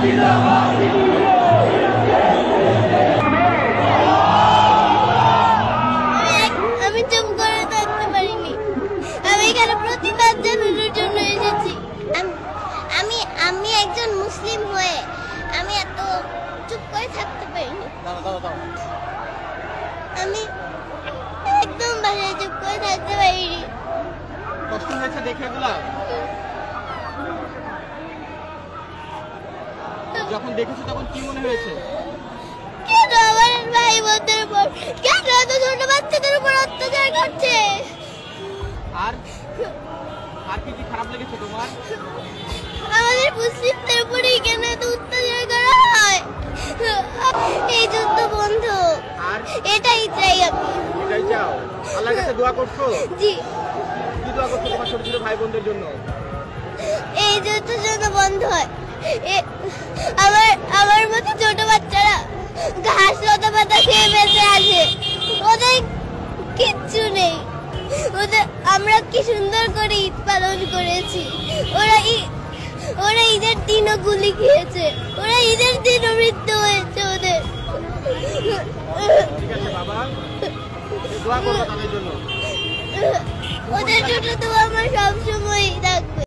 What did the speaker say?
আমি চুপ করে থাকতে পারিনি। আমি এখানে প্রতিবাদ জানানোর জন্য এসেছি। আমি আমি একজন মুসলিম হয়ে আমি এত চুপ করে থাকতে পারিনি। আমি একদম বাসায় চুপ করে থাকতে পারিনি। কষ্ট হয়েছে দেখে এগুলা? যখন দেখেছো তখন কি মনে হয়েছে? কেন আমার ভাই বোনদের উপর, কেন এত ছোট বাচ্চাদের উপর অত্যাচার করছে? আর আর কি কি খারাপ লেগেছে তোমার? আমাদের মুসলিমদের উপরেই কেন এত অত্যাচার করা হয়? এই যুদ্ধ বন্ধ, আর এটাই চাই আমি। এটাই চাও? আল্লাহর কাছে দোয়া করছো? জি। কি দোয়া করছো তোমার ছোট ছোট ভাই বোনদের জন্য? এই যুদ্ধ যেন বন্ধ হয়। আমার আমার মতো ছোট বাচ্চারা ঘাস লতা পাতা খেয়ে বেঁচে আছে, ওদের কিচ্ছু নেই। ওদের আমরা কি সুন্দর করে ঈদ পালন করেছি, ওরা ঈদের দিনও গুলি খেয়েছে, ওরা ঈদের দিনও মৃত্যু হয়েছে ওদের। ঠিক আছে বাবা, দোয়া করো তাদের জন্য। ওদের জন্য তো আমার সবসময় থাকবে।